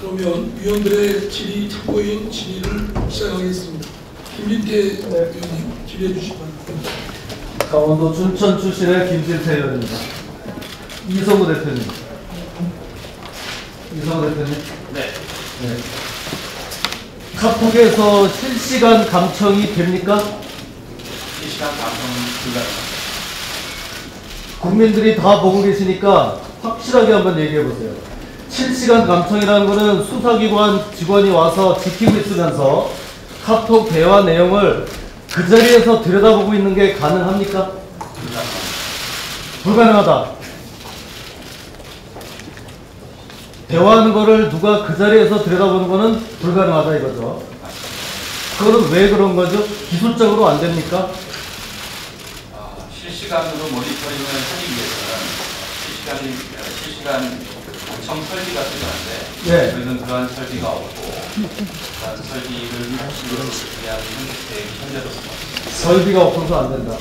그러면 위원들의 질의, 특보위원 질의를 시작하겠습니다. 김진태 위원님 질의해 주시기 바랍니다. 강원도 춘천 출신의 김진태 의원입니다. 이성우 대표님. 이성우 대표님. 네. 네. 카톡에서 실시간 감청이 됩니까? 실시간 감청 불가능. 국민들이 다 보고 계시니까 확실하게 한번 얘기해 보세요. 실시간 감청이라는 것은 수사기관 직원이 와서 지키고 있으면서 카톡 대화 내용을 그 자리에서 들여다보고 있는 게 가능합니까? 불가능하다. 대화하는 거를 누가 그 자리에서 들여다보는 거는 불가능하다 이거죠. 그거는 왜 그런 거죠? 기술적으로 안 됩니까? 실시간으로 모니터링을 하기 위해서는 실시간 감청 설비가 필요한데 네. 저희는 그러한 설비가 없고 그러한 설비를 위한 현재로서 설비가 없어서 안 된다.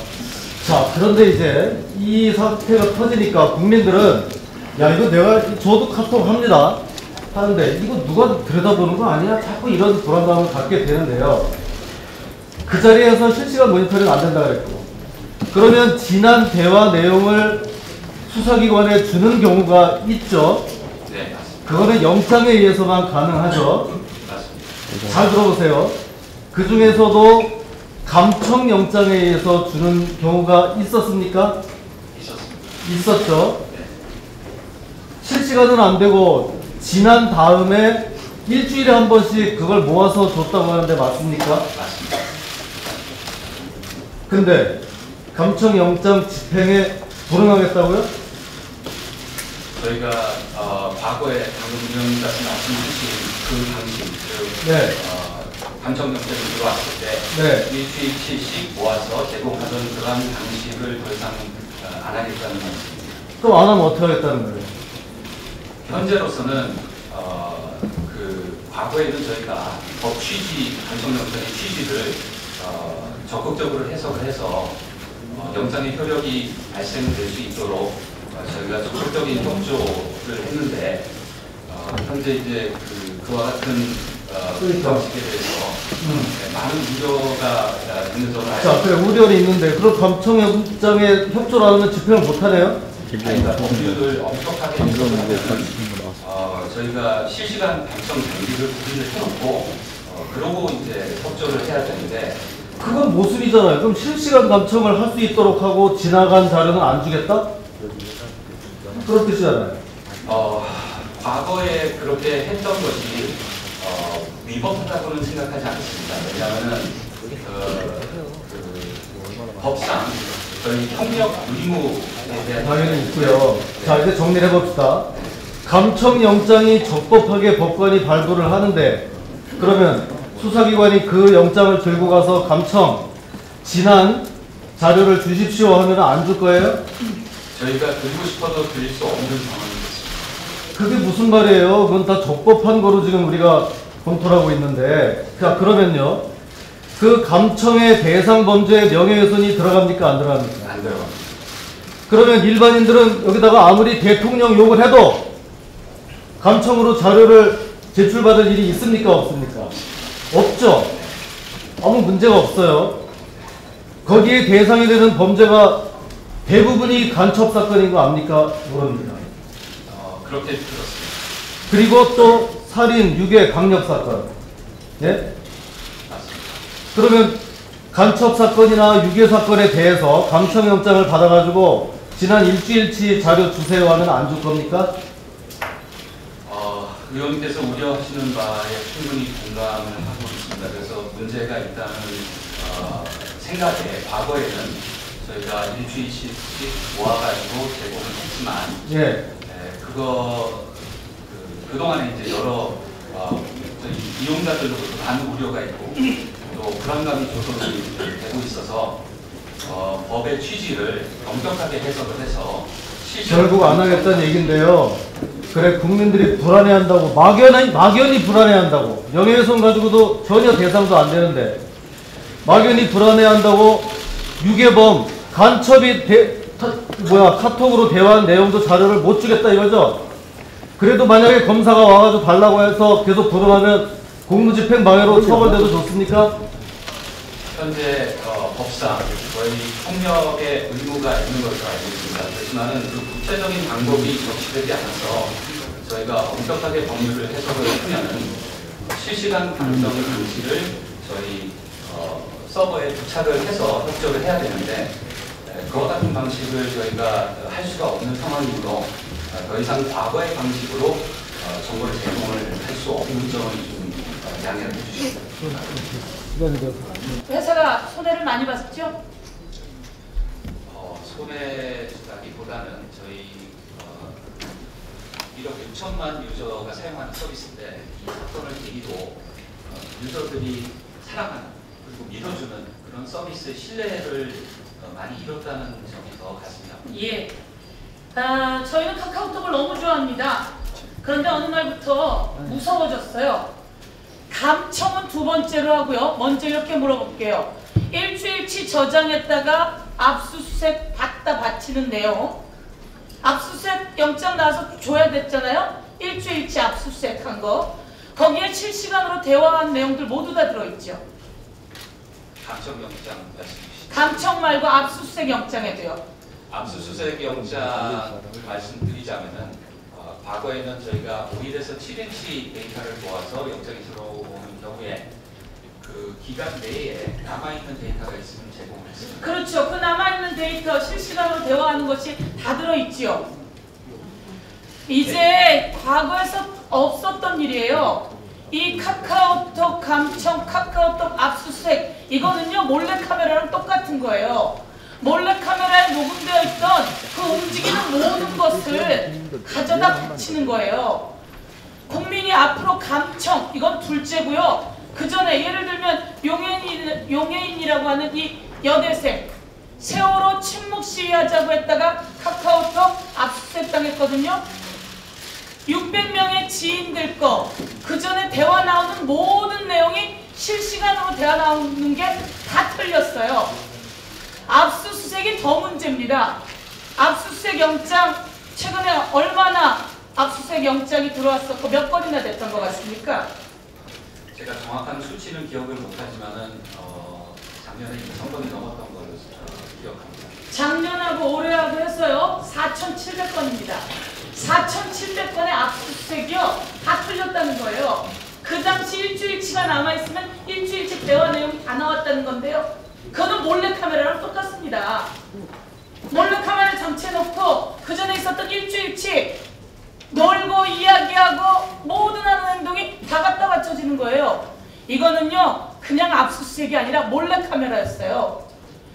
자, 그런데 이제 이 사태가 터지니까 국민들은 야 이거 내가 저도 카톡 합니다 하는데 이거 누가 들여다보는 거 아니야? 자꾸 이런 불안감을 갖게 되는데요. 그 자리에서 실시간 모니터링 안 된다 그랬고, 그러면 지난 대화 내용을 수사기관에 주는 경우가 있죠. 네, 맞습니다. 그거는 영장에 의해서만 가능하죠. 맞습니다. 잘 들어보세요. 그 중에서도 감청 영장에 의해서 주는 경우가 있었습니까? 있었습니다. 있었죠. 네. 실시간은 안 되고 지난 다음에 일주일에 한 번씩 그걸 모아서 줬다고 하는데 맞습니까? 맞습니다. 근데 감청 영장 집행에 불응하겠다고요? 저희가 과거에 방금 위원님께서 말씀주신 그 방식, 네. 감청 영장이 들어왔을 때 네. 일주일치씩 모아서 제공하던 그러한 방식을 더 이상 안 하겠다는 말씀입니다. 그럼 안 하면 어떻게 하겠다는 거예요? 현재로서는 그 과거에는 저희가 법 취지, 감청 영장의 취지를 적극적으로 해석을 해서 영장의 효력이 발생될 수 있도록 저희가 적극적인 협조를 했는데 현재 이제 그와 같은 방식에 대해서 많은 우려가 있는 점을 알고 자, 그래 우려는 있는데 그럼 감청 영장에 협조를 안 하면 집행을 못 하네요? 저희가 법률을 엄격하게 해석하면 저희가 실시간 감청 장비를 구비를 해놓고 그러고 이제 협조를 해야 되는데 그건 모순이잖아요. 그럼 실시간 감청을 할 수 있도록 하고 지나간 자료는 안 주겠다? 그런 뜻이잖아요. 과거에 그렇게 했던 것이 위법하다고는 생각하지 않습니다. 왜냐하면 법상 저희 협력 의무에 대한 당연히 있고요. 자, 이제 정리를 해봅시다. 감청 영장이 적법하게 법관이 발부를 하는데 그러면 수사기관이 그 영장을 들고 가서 감청 지난 자료를 주십시오 하면 안 줄 거예요? 저희가 드리고 싶어도 드릴 수 없는 상황이겠습니다. 그게 무슨 말이에요? 그건 다 적법한 거로 지금 우리가 검토를 하고 있는데, 자 그러면요, 그 감청의 대상 범죄에 명예훼손이 들어갑니까 안 들어갑니까? 안 들어갑니다. 그러면 일반인들은 여기다가 아무리 대통령 욕을 해도 감청으로 자료를 제출받을 일이 있습니까 없습니까? 없죠. 아무 문제가 없어요. 거기에 대상이 되는 범죄가 대부분이 간첩 사건인 거 압니까? 모릅니다. 그렇게 들었습니다. 그리고 또 살인, 유괴, 강력 사건. 예? 맞습니다. 그러면 간첩 사건이나 유괴 사건에 대해서 감청 영장을 받아가지고 지난 일주일치 자료 주세요 하면 안 줄 겁니까? 의원님께서 우려하시는 바에 충분히 공감을 하고 있습니다. 그래서 문제가 있다는 생각에 과거에는 저희가 일주일씩 모아가지고 제공을 했지만 예. 그동안에 이제 여러 저희 이용자들로부터 많은 우려가 있고 또 불안감이 조성이 되고 있어서 법의 취지를 엄격하게 해석을 해서 결국 안 하겠다는 얘기인데요. 그래 국민들이 불안해한다고 막연히 불안해한다고 명예훼손 가지고도 전혀 대상도 안 되는데 막연히 불안해한다고 유괴범 간첩이 카톡으로 대화한 내용도 자료를 못 주겠다 이거죠. 그래도 만약에 검사가 와가지고 달라고 해서 계속 불응하면 공무집행 방해로 처벌돼도 좋습니까? 현재 법상 저희 폭력의 의무가 있는 것으로 알고 있습니다. 그렇지만은 그 구체적인 방법이 적시되지 않아서 저희가 엄격하게 법률을 해석을 하면은 실시간 감정 장치를 저희 서버에 부착을 해서 협조를 해야 되는데 그와 같은 방식을 저희가 할 수가 없는 상황이므로 더 이상 과거의 방식으로 정보를 제공을 할 수 없는 점을 좀 양해를 해주십시오. 회사가 손해를 많이 봤죠? 손해라기보다는 저희 1억 6천만 유저가 사용하는 서비스인데 이 사건을 계기로 유저들이 사랑하는 그리고 믿어주는 그런 서비스의 신뢰를 많이 잃었다는 점이 더 가슴이 아픕니다. 예. 저희는 카카오톡을 너무 좋아합니다. 그런데 어느 날부터 무서워졌어요. 감청은 두 번째로 하고요. 먼저 이렇게 물어볼게요. 일주일치 저장했다가 압수수색 받다 바치는 내용. 압수수색 영장 나와서 줘야 됐잖아요. 일주일치 압수수색한 거. 거기에 실시간으로 대화한 내용들 모두 다 들어있죠. 감청 영장 말씀주시죠. 감청 말고 압수수색 영장에도요. 압수수색 영장을 말씀드리자면은 과거에는 저희가 5일에서 7일치 데이터를 모아서 영장이 들어오는 경우에 그 기간 내에 남아있는 데이터가 있으면 제공을 했습니다. 그렇죠. 그 남아있는 데이터 실시간으로 대화하는 것이 다 들어있지요. 이제 과거에서 없었던 일이에요. 이 카카오톡 감청, 카카오톡 압수수색 이거는요 몰래카메라랑 똑같은 거예요. 몰래카메라에 녹음되어 있던 그 움직이는 모든 것을 가져다 바치는 거예요. 국민이 앞으로 감청 이건 둘째고요. 그 전에 예를 들면 용해인이라고 하는 이 여대생 세월호 침묵 시위하자고 했다가 카카오톡 압수수색 당했거든요. 600명의 지인들 거 그 전에 대화 나오는 모든 내용이 실시간으로 대화 나오는 게 다 틀렸어요. 압수수색이 더 문제입니다. 압수수색 영장 최근에 얼마나 압수수색 영장이 들어왔었고 몇 건이나 됐던 것 같습니까? 제가 정확한 수치는 기억을 못하지만은 작년에 2,000건이 넘었던 걸로 기억합니다. 작년하고 올해하고 해서요 4,700건입니다. 4,700건의 압수수색이요 다 틀렸다는 거예요. 그 당시 일주일치가 남아있으면 일주일치 대화 내용이 다 나왔다는 건데요. 그거는 몰래카메라랑 똑같습니다. 몰래카메라 장치해놓고 그 전에 있었던 일주일치 놀고 이야기하고 모든 하는 행동이 다 갖다 바쳐지는 거예요. 이거는요 그냥 압수수색이 아니라 몰래카메라였어요.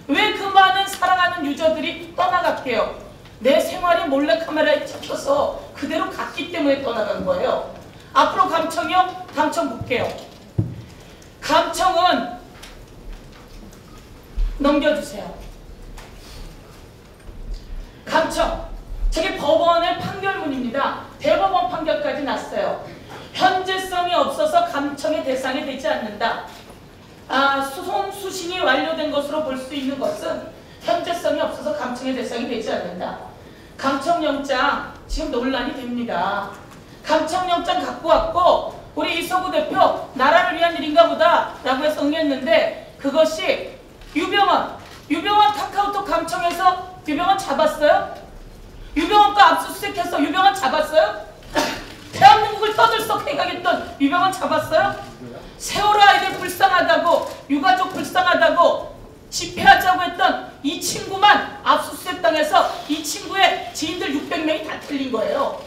왜 그 많은 사랑하는 유저들이 떠나갔게요? 내 생활이 몰래카메라에 찍혀서 그대로 갔기 때문에 떠나간 거예요. 앞으로 감청이요? 감청 볼게요. 감청은 넘겨주세요. 감청. 저게 법원의 판결문입니다. 대법원 판결까지 났어요. 현재성이 없어서 감청의 대상이 되지 않는다. 소송 수신이 완료된 것으로 볼 수 있는 것은 현재성이 없어서 감청의 대상이 되지 않는다. 감청영장 지금 논란이 됩니다. 감청영장 갖고 왔고 우리 이서구 대표 나라를 위한 일인가 보다 라고 해서 응했는데 그것이 유병헌 카카오톡 감청해서 유병헌 잡았어요? 유병헌 거 압수수색해서 유병헌 잡았어요? 대한민국을 떠들썩하게 하겠던 유병헌 잡았어요? 세월호 아이들 불쌍하다고 유가족 불쌍하다고 집회하자고 했던 이 친구만 압수수색 당해서 이 친구의 지인들 600명이 다 틀린 거예요.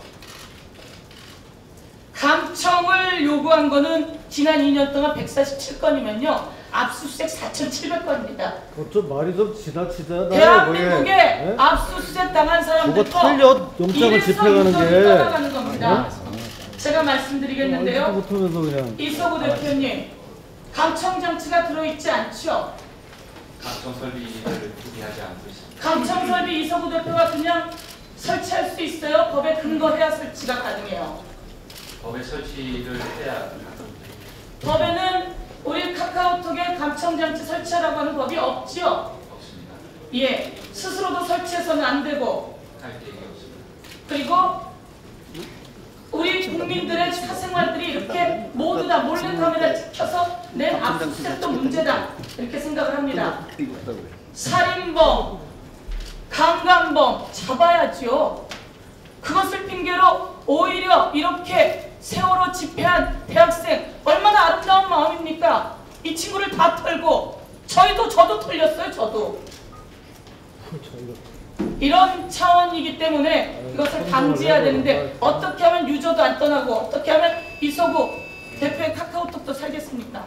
감청을 요구한 거는 지난 2년 동안 147건이면요. 압수수색 4,700건입니다. 좀 말이 좀 지나치잖아요. 대한민국에 압수수색 당한 사람들 그거 틀려 영장을 집행하는 게 떠나가는 겁니다. 제가 말씀드리겠는데요. 그냥. 이서구 대표님, 감청 장치가 들어있지 않죠? 감청 설비를 구비하지 않고 있습니다. 감청 설비 이서구 대표가 그냥 설치할 수 있어요? 법에 근거해야 설치가 가능해요. 법에 설치를 해야 법에는 우리 카카오톡에 감청장치 설치하라고 하는 법이 없지요? 없습니다. 예, 스스로도 설치해서는 안 되고 할 계획이 없습니다. 그리고 국민들의 사생활들이 이렇게 모두 다 몰래카메라 찍혀서 낸 압수수색도 문제다 이렇게 생각을 합니다. 살인범, 강간범 잡아야죠. 그것을 핑계로 오히려 이렇게 세월호 집회한 대학생 얼마나 아름다운 마음입니까? 이 친구를 다 털고 저도 털렸어요. 저도. 이런 차원이기 때문에 이것을 방지해야 되는데 어떻게 하면 유저도 안 떠나고 어떻게 하면 이소구 대표의 카카오톡도 살겠습니까?